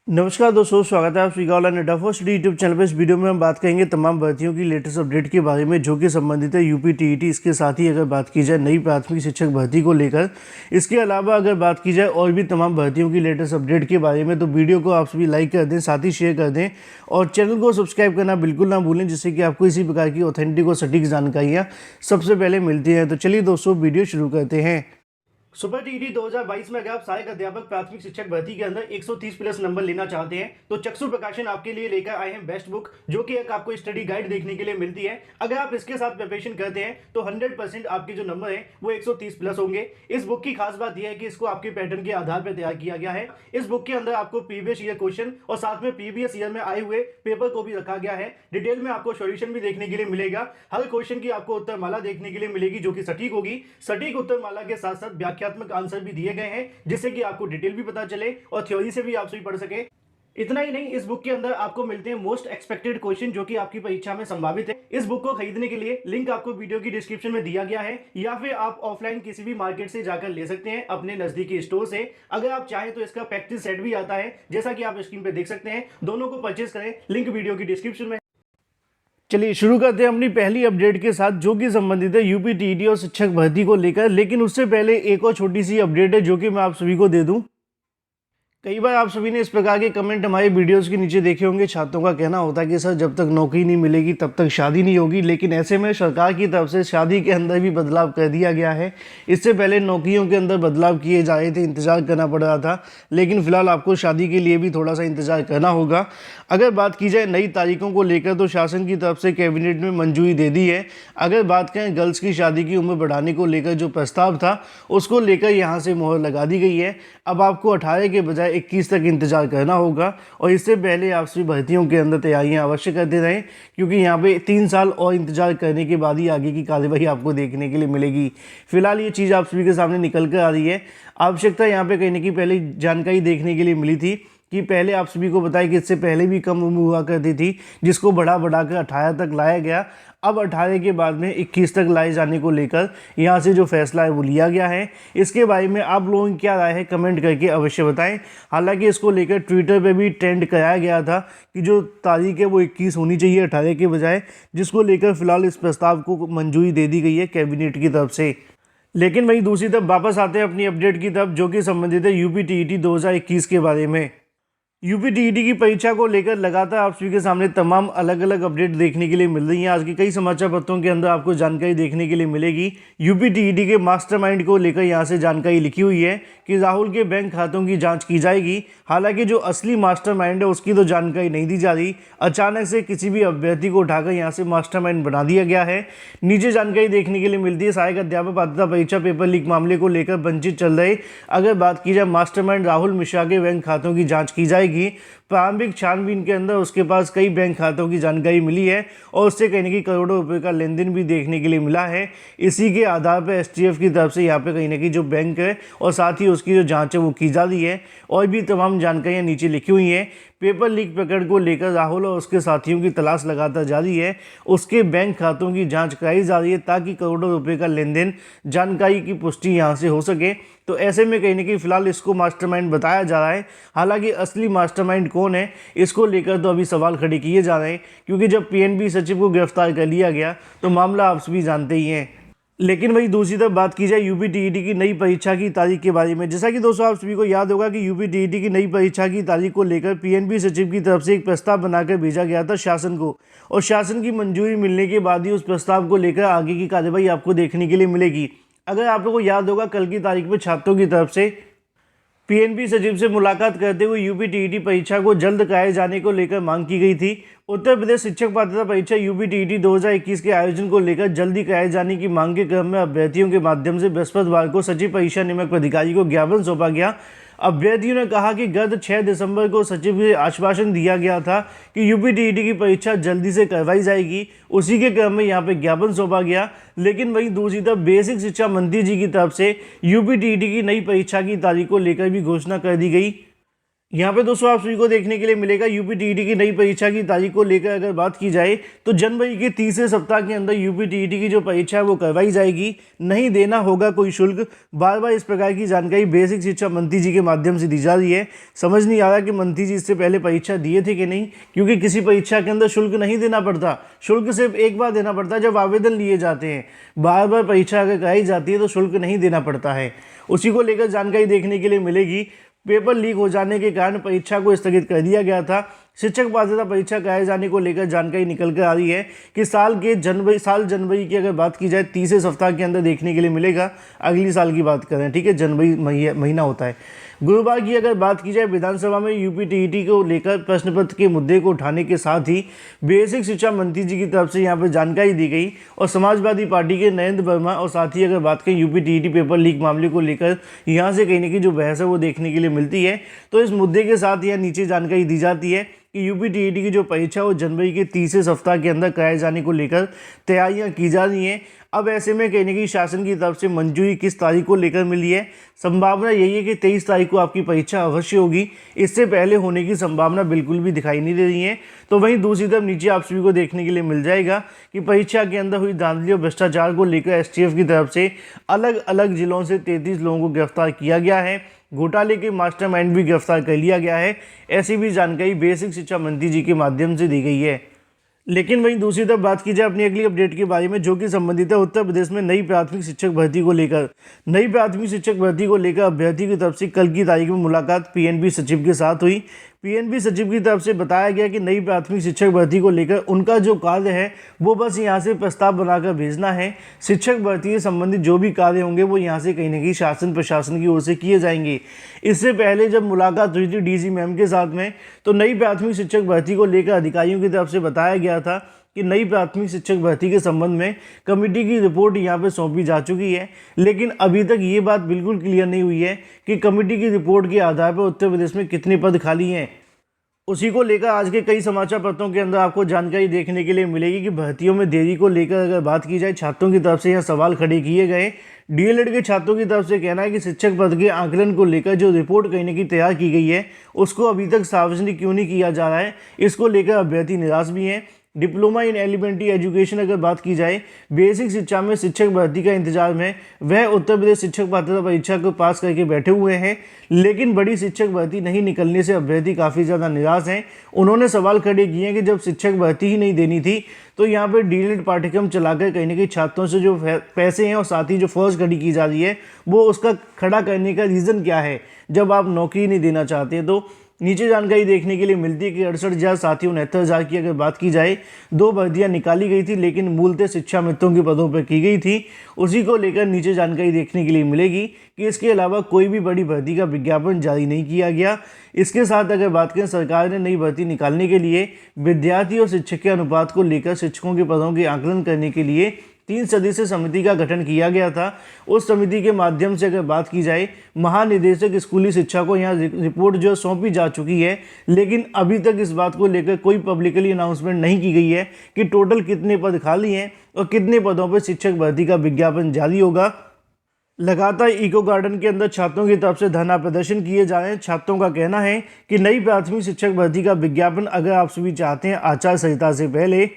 नमस्कार दोस्तों, स्वागत है आप सभी का ऑनलाइन अड्डा फर्स्ट यूट्यूब चैनल पर। इस वीडियो में हम बात करेंगे तमाम भर्तियों की लेटेस्ट अपडेट के बारे में जो कि संबंधित है यूपी टीईटी। इसके साथ ही अगर बात की जाए नई प्राथमिक शिक्षक भर्ती को लेकर, इसके अलावा अगर बात की जाए और भी तमाम भर्तियों की लेटेस्ट अपडेट के बारे में, तो वीडियो को आप सभी लाइक कर दें, साथ ही शेयर कर दें और चैनल को सब्सक्राइब करना बिल्कुल ना भूलें, जिससे कि आपको इसी प्रकार की ऑथेंटिक और सटीक जानकारियाँ सबसे पहले मिलती हैं। तो चलिए दोस्तों, वीडियो शुरू करते हैं। सुपर टीईटी 2022 में अगर आप सहायक अध्यापक प्राथमिक शिक्षक भर्ती के अंदर 130 प्लस नंबर लेना चाहते हैं तो चक्षु प्रकाशन आपके लिए लेकर आए हैं बेस्ट बुक, जो कि एक आपको स्टडी गाइड देखने के लिए मिलती है। अगर आप इसके साथ प्रिपरेशन करते हैं तो 100% आपके जो नंबर है वो 130 प्लस होंगे। इस बुक की खास बात यह है कि इसको आपके पैटर्न के आधार पर तैयार किया गया है। इस बुक के अंदर आपको प्रीवियस ईयर क्वेश्चन और साथ में प्रीवियस ईयर में आए हुए पेपर को भी रखा गया है। डिटेल में आपको सॉल्यूशन भी देखने के लिए मिलेगा। हर क्वेश्चन की आपको उत्तरमाला देखने के लिए मिलेगी जो कि सटीक होगी। सटीक उत्तरमाला के साथ साथ व्याख्यात्मक आंसर भी दिए गए हैं, जिससे कि आपको डिटेल भी पता चले और थ्योरी से भी आप सभी पढ़ सके। इतना ही नहीं, इस बुक के अंदर आपको मिलते हैं मोस्ट एक्सपेक्टेड क्वेश्चन जो कि आपकी परीक्षा में संभावित है। इस बुक को खरीदने के लिए लिंक आपको वीडियो की डिस्क्रिप्शन में दिया गया है, या फिर आप ऑफलाइन किसी भी मार्केट से जाकर ले सकते हैं अपने नजदीकी स्टोर से। अगर आप चाहें तो इसका प्रैक्टिस सेट भी आता है, जैसा कि आप स्क्रीन पे देख सकते हैं। दोनों को परचेज करें, लिंक वीडियो की डिस्क्रिप्शन में। चलिए शुरू करते हैं अपनी पहली अपडेट के साथ, जो कि संबंधित है यूपी टीईटी और शिक्षक भर्ती को लेकर। लेकिन उससे पहले एक और छोटी सी अपडेट है जो कि मैं आप सभी को दे दूं। कई बार आप सभी ने इस प्रकार के कमेंट हमारे वीडियोस के नीचे देखे होंगे। छात्रों का कहना होता है कि सर, जब तक नौकरी नहीं मिलेगी तब तक शादी नहीं होगी। लेकिन ऐसे में सरकार की तरफ से शादी के अंदर भी बदलाव कर दिया गया है। इससे पहले नौकरियों के अंदर बदलाव किए जा रहे थे, इंतजार करना पड़ रहा था, लेकिन फिलहाल आपको शादी के लिए भी थोड़ा सा इंतजार करना होगा। अगर बात की जाए नई तारीखों को लेकर, तो शासन की तरफ से कैबिनेट में मंजूरी दे दी है। अगर बात करें गर्ल्स की शादी की उम्र बढ़ाने को लेकर, जो प्रस्ताव था उसको लेकर यहाँ से मोहर लगा दी गई है। अब आपको 18 के बजाय 21 तक इंतजार करना होगा। और इससे पहले आप सभी भर्तियों के अंदर तैयारियां अवश्य करते रहें, क्योंकि यहाँ पे 3 साल और इंतजार करने के बाद ही आगे की कार्यवाही आपको देखने के लिए मिलेगी। फिलहाल ये चीज़ आप सभी के सामने निकल कर आ रही है। आवश्यकता यहाँ पे कहीं ना कहीं पहले जानकारी देखने के लिए मिली थी कि पहले आप सभी को बताया कि इससे पहले भी कम उम्र हुआ करती थी, जिसको बढ़ा कर 18 तक लाया गया। अब 18 के बाद में 21 तक लाए जाने को लेकर यहाँ से जो फैसला है वो लिया गया है। इसके बारे में आप लोगों की क्या राय है, कमेंट करके अवश्य बताएं। हालांकि इसको लेकर ट्विटर पे भी ट्रेंड कराया गया था कि जो तारीख है वो 21 होनी चाहिए 18 के बजाय, जिसको लेकर फिलहाल इस प्रस्ताव को मंजूरी दे दी गई है कैबिनेट की तरफ से। लेकिन वहीं दूसरी तरफ वापस आते हैं अपनी अपडेट की तरफ, जो कि संबंधित है यूपी टीईटी 2021 के बारे में। यूपी टीईटी की परीक्षा को लेकर लगातार आप सभी के सामने तमाम अलग अलग अपडेट देखने के लिए मिल रही हैं। आज के कई समाचार पत्रों के अंदर आपको जानकारी देखने के लिए मिलेगी। यूपी टीईटी के मास्टरमाइंड को लेकर यहाँ से जानकारी लिखी हुई है कि राहुल के बैंक खातों की जांच की जाएगी। हालांकि जो असली मास्टरमाइंड है उसकी तो जानकारी नहीं दी जा रही। अचानक से किसी भी अभ्यर्थी को उठाकर यहाँ से मास्टरमाइंड बना दिया गया है। नीचे जानकारी देखने के लिए मिलती है, सहायक अध्यापक पात्रता परीक्षा पेपर लीक मामले को लेकर वंचित चल रहे। अगर बात की जाए मास्टरमाइंड राहुल मिश्रा के बैंक खातों की जाँच की जाएगी। प्रारंभिक छानबीन के अंदर उसके पास कई बैंक खातों की जानकारी मिली है और उससे कहीं ना कहीं करोड़ों रुपए का लेन देन भी देखने के लिए मिला है। इसी के आधार पर एसटीएफ की तरफ से यहाँ पे कहीं ना कहीं जो बैंक है और साथ ही उसकी जो जांच है वो की जा रही है। और भी तमाम जानकारियाँ नीचे लिखी हुई हैं। पेपर लीक प्रकरण को लेकर राहुल और उसके साथियों की तलाश लगातार जारी है। उसके बैंक खातों की जांच कराई जा रही है ताकि करोड़ों रुपए का लेन देन जानकारी की पुष्टि यहाँ से हो सके। तो ऐसे में कहीं ना कहीं फिलहाल इसको मास्टरमाइंड बताया जा रहा है। हालांकि असली मास्टरमाइंड कौन है, इसको लेकर तो अभी सवाल खड़े किए जा रहे हैं, क्योंकि जब पीएनबी सचिव को गिरफ्तार कर लिया गया तो मामला आप सभी जानते ही हैं। लेकिन वही दूसरी तरफ बात की जाए यूपी टीईटी की नई परीक्षा की तारीख के बारे में, जैसा कि दोस्तों आप सभी को याद होगा कि यूपी टीईटी की नई परीक्षा की तारीख को लेकर पीएनबी सचिव की तरफ से एक प्रस्ताव बनाकर भेजा गया था शासन को, और शासन की मंजूरी मिलने के बाद ही उस प्रस्ताव को लेकर आगे की कार्यवाही आपको देखने के लिए मिलेगी। अगर आप लोगों को याद होगा, कल की तारीख में छात्रों की तरफ से पीएनबी सचिव से मुलाकात करते हुए यूपी टीईटी परीक्षा को जल्द कराए जाने को लेकर मांग की गई थी। उत्तर प्रदेश शिक्षक पात्रता परीक्षा यूपी टीईटी 2021 के आयोजन को लेकर जल्दी कराए जाने की मांग के क्रम में अभ्यर्थियों के माध्यम से बृहस्पतिवार को सचिव परीक्षा नियामक अधिकारी को ज्ञापन सौंपा गया। अभ्यर्थियों ने कहा कि गत 6 दिसंबर को सचिव से आश्वासन दिया गया था कि यूपी टीईटी की परीक्षा जल्दी से करवाई जाएगी। उसी के क्रम में यहाँ पे ज्ञापन सौंपा गया। लेकिन वहीं दूसरी तरफ बेसिक शिक्षा मंत्री जी की तरफ से यूपी टीईटी की नई परीक्षा की तारीख को लेकर भी घोषणा कर दी गई। यहाँ पे दोस्तों आप सभी को देखने के लिए मिलेगा यूपी टीईटी की नई परीक्षा की तारीख को लेकर अगर बात की जाए तो जनवरी के तीसरे सप्ताह के अंदर यूपी टीईटी की जो परीक्षा है वो करवाई जाएगी। नहीं देना होगा कोई शुल्क। बार बार इस प्रकार की जानकारी बेसिक शिक्षा मंत्री जी के माध्यम से दी जा रही है। समझ नहीं आ रहा कि मंत्री जी इससे पहले परीक्षा दिए थे कि नहीं, क्योंकि किसी परीक्षा के अंदर शुल्क नहीं देना पड़ता। शुल्क सिर्फ एक बार देना पड़ता है जब आवेदन लिए जाते हैं। बार बार परीक्षा अगर कराई जाती है तो शुल्क नहीं देना पड़ता है। उसी को लेकर जानकारी देखने के लिए मिलेगी। पेपर लीक हो जाने के कारण परीक्षा को स्थगित कर दिया गया था। शिक्षक पात्रता परीक्षा कराए जाने को लेकर जानकारी निकल कर आ रही है कि साल जनवरी की अगर बात की जाए तीसरे सप्ताह के अंदर देखने के लिए मिलेगा। अगली साल की बात करें, ठीक है, जनवरी महीना होता है। गुरुवार की अगर बात की जाए विधानसभा में यूपी टीईटी को लेकर प्रश्न पत्र के मुद्दे को उठाने के साथ ही बेसिक शिक्षा मंत्री जी की तरफ से यहाँ पर जानकारी दी गई और समाजवादी पार्टी के नरेंद्र वर्मा और साथ ही अगर बात करें यूपी टीईटी पेपर लीक मामले को लेकर यहाँ से कहीं ना कहीं जो बहस है वो देखने के लिए मिलती है। तो इस मुद्दे के साथ यहाँ नीचे जानकारी दी जाती है कि यूपी टीईटी की जो परीक्षा वो जनवरी के तीसरे सप्ताह के अंदर कराए जाने को लेकर तैयारियां की जा रही हैं। अब ऐसे में कहीं ना कहीं शासन की तरफ से मंजूरी किस तारीख को लेकर मिली है। संभावना यही है कि 23 तारीख को आपकी परीक्षा अवश्य होगी। इससे पहले होने की संभावना बिल्कुल भी दिखाई नहीं दे रही है। तो वहीं दूसरी तरफ नीचे आप सभी को देखने के लिए मिल जाएगा कि परीक्षा के अंदर हुई धांधली और भ्रष्टाचार को लेकर एसटीएफ की तरफ से अलग अलग जिलों से 33 लोगों को गिरफ्तार किया गया है। घोटाले के मास्टरमाइंड भी गिरफ्तार कर लिया गया है। ऐसी भी जानकारी बेसिक शिक्षा मंत्री जी के माध्यम से दी गई है। लेकिन वहीं दूसरी तरफ बात की जाए अपनी अगली अपडेट के बारे में, जो कि संबंधित है उत्तर प्रदेश में नई प्राथमिक शिक्षक भर्ती को लेकर। नई प्राथमिक शिक्षक भर्ती को लेकर अभ्यर्थी की तरफ से कल की तारीख में मुलाकात पीएनबी सचिव के साथ हुई। पीएनबी सचिव की तरफ से बताया गया कि नई प्राथमिक शिक्षक भर्ती को लेकर उनका जो कार्य है वो बस यहाँ से प्रस्ताव बनाकर भेजना है। शिक्षक भर्ती से संबंधित जो भी कार्य होंगे वो यहाँ से कहीं ना कहीं शासन प्रशासन की ओर से किए जाएंगे। इससे पहले जब मुलाकात हुई थी डीजी मैम के साथ में, तो नई प्राथमिक शिक्षक भर्ती को लेकर अधिकारियों की तरफ से बताया गया था कि नई प्राथमिक शिक्षक भर्ती के संबंध में कमेटी की रिपोर्ट यहाँ पे सौंपी जा चुकी है। लेकिन अभी तक ये बात बिल्कुल क्लियर नहीं हुई है कि कमेटी की रिपोर्ट के आधार पर उत्तर प्रदेश में कितने पद खाली हैं। उसी को लेकर आज के कई समाचार पत्रों के अंदर आपको जानकारी देखने के लिए मिलेगी कि भर्तियों में देरी को लेकर अगर बात की जाए, छात्रों की तरफ से यहाँ सवाल खड़े किए गए। डीएलएड के छात्रों की तरफ से कहना है कि शिक्षक पद के आंकलन को लेकर जो रिपोर्ट कहीं ना कहीं तैयार की गई है उसको अभी तक सार्वजनिक क्यों नहीं किया जा रहा है। इसको लेकर अभ्यर्थी निराश भी हैं। डिप्लोमा इन एलिमेंट्री एजुकेशन अगर बात की जाए, बेसिक शिक्षा में शिक्षक भर्ती का इंतजार में वह उत्तर प्रदेश शिक्षक पात्रता परीक्षा को पास करके बैठे हुए हैं, लेकिन बड़ी शिक्षक भर्ती नहीं निकलने से अभ्यर्थी काफ़ी ज़्यादा निराश हैं। उन्होंने सवाल खड़े किए हैं कि जब शिक्षक भर्ती ही नहीं देनी थी तो यहाँ पर डीएलएड पाठ्यक्रम चलाकर कहीं ना कहीं छात्रों से जो पैसे हैं और साथ ही जो फर्ज खड़ी की जा रही है वो उसका खड़ा करने का रीज़न क्या है जब आप नौकरी नहीं देना चाहते। तो नीचे जानकारी देखने के लिए मिलती है कि 68,000 साथ ही 69,000 की अगर बात की जाए 2 भर्तियां निकाली गई थी, लेकिन मूलतः शिक्षा मित्रों के पदों पर की गई थी। उसी को लेकर नीचे जानकारी देखने के लिए मिलेगी कि इसके अलावा कोई भी बड़ी भर्ती का विज्ञापन जारी नहीं किया गया। इसके साथ अगर बात करें, सरकार ने नई भर्ती निकालने के लिए विद्यार्थी और शिक्षक के अनुपात को लेकर शिक्षकों के पदों के आकलन करने के लिए 3 सदस्यीय समिति का गठन किया गया था। उस समिति के माध्यम से अगर बात की जाए, महानिदेशक स्कूली शिक्षा को यहाँ रिपोर्ट जो सौंपी जा चुकी है, लेकिन अभी तक इस बात को लेकर कोई पब्लिकली अनाउंसमेंट नहीं की गई है कि टोटल कितने पद खाली हैं और कितने पदों पर शिक्षक भर्ती का विज्ञापन जारी होगा। लगातार इको गार्डन के अंदर छात्रों की तरफ से धरना प्रदर्शन किए जा रहे हैं। छात्रों का कहना है कि नई प्राथमिक शिक्षक भर्ती का विज्ञापन अगर आप सभी चाहते हैं आचार संहिता से पहले,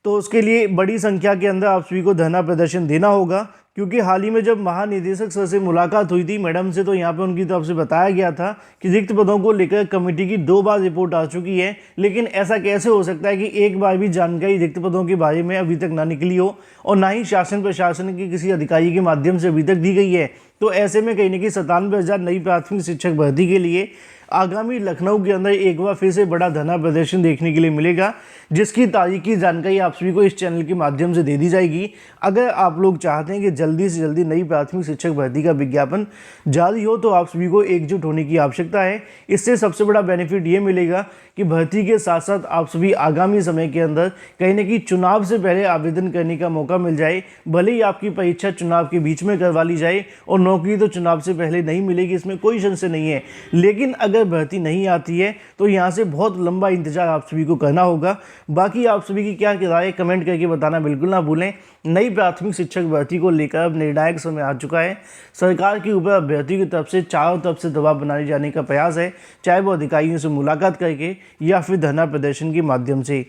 तो उसके लिए बड़ी संख्या के अंदर आप सभी को धरना प्रदर्शन देना होगा। क्योंकि हाल ही में जब महानिदेशक सर से मुलाकात हुई थी मैडम से, तो यहाँ पे उनकी तरफ से बताया गया था कि रिक्त पदों को लेकर कमेटी की 2 बार रिपोर्ट आ चुकी है, लेकिन ऐसा कैसे हो सकता है कि एक बार भी जानकारी रिक्त पदों के बारे में अभी तक ना निकली हो और ना ही शासन प्रशासन के किसी अधिकारी के माध्यम से अभी तक दी गई है। तो ऐसे में कहीं ना कहीं 97,000 नई प्राथमिक शिक्षक भर्ती के लिए आगामी लखनऊ के अंदर एक बार फिर से बड़ा धरना प्रदर्शन देखने के लिए मिलेगा, जिसकी तारीख की जानकारी आप सभी को इस चैनल के माध्यम से दे दी जाएगी। अगर आप लोग चाहते हैं कि जल्दी से जल्दी नई प्राथमिक शिक्षक भर्ती का विज्ञापन जारी हो, तो आप सभी को एकजुट होने की आवश्यकता है। इससे सबसे बड़ा बेनिफिट ये मिलेगा कि भर्ती के साथ साथ आप सभी आगामी समय के अंदर कहीं ना कहीं चुनाव से पहले आवेदन करने का मौका मिल जाए। भले ही आपकी परीक्षा चुनाव के बीच में करवा ली जाए और नौकरी तो चुनाव से पहले नहीं मिलेगी, इसमें कोई संशय नहीं है, लेकिन अगर अगर भर्ती नहीं आती है तो यहाँ से बहुत लंबा इंतजार आप सभी को करना होगा। बाकी आप सभी की क्या राय कमेंट करके बताना बिल्कुल ना भूलें। नई प्राथमिक शिक्षक भर्ती को लेकर अब निर्णायक समय आ चुका है। सरकार के ऊपर अभ्यर्थियों की तरफ से चारों तरफ से दबाव बनाए जाने का प्रयास है, चाहे वो अधिकारियों से मुलाकात करके या फिर धरना प्रदर्शन के माध्यम से।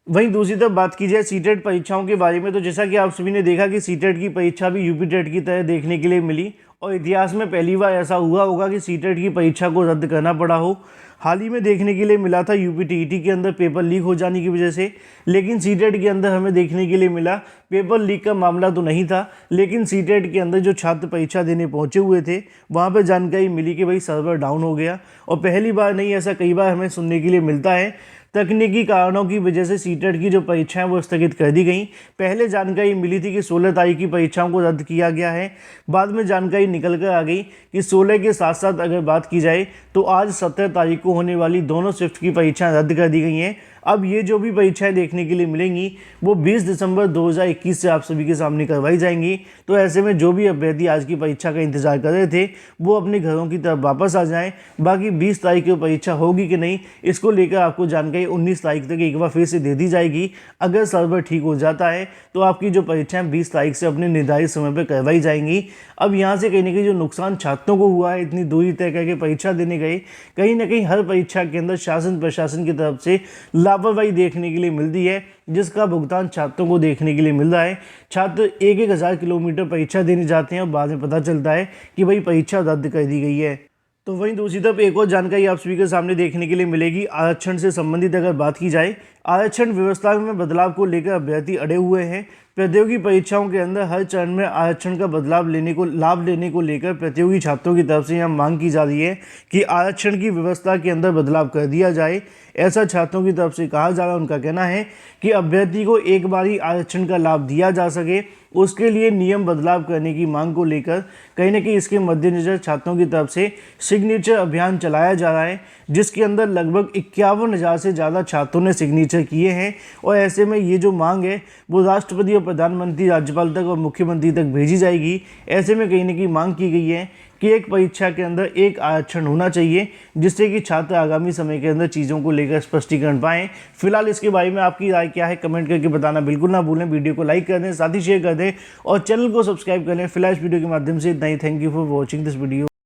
वहीं दूसरी तरफ बात की जाए सीटेट परीक्षाओं के बारे में, तो जैसा कि आप सभी ने देखा कि सीटेट की परीक्षा भी यूपी टेट की तरह देखने के लिए मिली और इतिहास में पहली बार ऐसा हुआ होगा कि सीटेट की परीक्षा को रद्द करना पड़ा हो। हाल ही में देखने के लिए मिला था यूपी टीईटी के अंदर पेपर लीक हो जाने की वजह से, लेकिन सीटेट के अंदर हमें देखने के लिए मिला पेपर लीक का मामला तो नहीं था, लेकिन सीटेट के अंदर जो छात्र परीक्षा देने पहुंचे हुए थे वहां पर जानकारी मिली कि भाई सर्वर डाउन हो गया। और पहली बार नहीं, ऐसा कई बार हमें सुनने के लिए मिलता है, तकनीकी कारणों की वजह से सीटेट की जो परीक्षाएं वो स्थगित कर दी गई। पहले जानकारी मिली थी कि 16 तारीख की परीक्षाओं को रद्द किया गया है, बाद में जानकारी निकल कर आ गई कि 16 के साथ साथ अगर बात की जाए तो आज 17 तारीख को होने वाली दोनों शिफ्ट की परीक्षाएं रद्द कर दी गई हैं। अब ये जो भी परीक्षाएं देखने के लिए मिलेंगी वो 20 दिसंबर 2021 से आप सभी के सामने करवाई जाएंगी। तो ऐसे में जो भी अभ्यर्थी आज की परीक्षा का इंतजार कर रहे थे वो अपने घरों की तरफ वापस आ जाएं। बाकी 20 तारीख को परीक्षा होगी कि नहीं, इसको लेकर आपको जानकारी 19 तारीख तक एक बार फिर से दे दी जाएगी। अगर सर्वर ठीक हो जाता है तो आपकी जो परीक्षाएं 20 तारीख से अपने निर्धारित समय पर करवाई जाएंगी। अब यहाँ से कहीं ना कहीं जो नुकसान छात्रों को हुआ है, इतनी दूरी तय करके परीक्षा देने गए, कहीं ना कहीं हर परीक्षा के अंदर शासन प्रशासन की तरफ से लापरवाही देखने के लिए मिलती है, जिसका भुगतान छात्रों को देखने के लिए मिल रहा है। छात्र 1,000 किलोमीटर परीक्षा देने जाते हैं और बाद में पता चलता है कि भाई परीक्षा रद्द कर दी गई है। तो वहीं दूसरी तरफ एक और जानकारी आप सभी के सामने देखने के लिए मिलेगी आरक्षण से संबंधित। अगर बात की जाए आरक्षण व्यवस्था में बदलाव को लेकर अभ्यर्थी अड़े हुए हैं। प्रतियोगी परीक्षाओं के अंदर हर चरण में आरक्षण का लाभ लेने को लेकर प्रतियोगी छात्रों की तरफ से यह मांग की जा रही है कि आरक्षण की व्यवस्था के अंदर बदलाव कर दिया जाए। ऐसा छात्रों की तरफ से कहा जा रहा है। उनका कहना है कि अभ्यर्थी को एक बार ही आरक्षण का लाभ दिया जा सके, उसके लिए नियम बदलाव करने की मांग को लेकर कहीं ना कहीं इसके मद्देनजर छात्रों की तरफ से सिग्नेचर अभियान चलाया जा रहा है, जिसके अंदर लगभग 51,000 से ज़्यादा छात्रों ने सिग्नेचर किए हैं। और ऐसे में ये जो मांग है वो राष्ट्रपति और प्रधानमंत्री, राज्यपाल तक और मुख्यमंत्री तक भेजी जाएगी। ऐसे में कहीं ना कहीं मांग की गई है कि एक परीक्षा के अंदर एक आरक्षण होना चाहिए, जिससे कि छात्र आगामी समय के अंदर चीज़ों को लेकर स्पष्टीकरण पाएं। फिलहाल इसके बारे में आपकी राय क्या है कमेंट करके बताना बिल्कुल ना भूलें। वीडियो को लाइक कर दें, साथ ही शेयर कर दें और चैनल को सब्सक्राइब कर लें। फिलहाल इस वीडियो के माध्यम से इतना ही। Thank you for watching this video.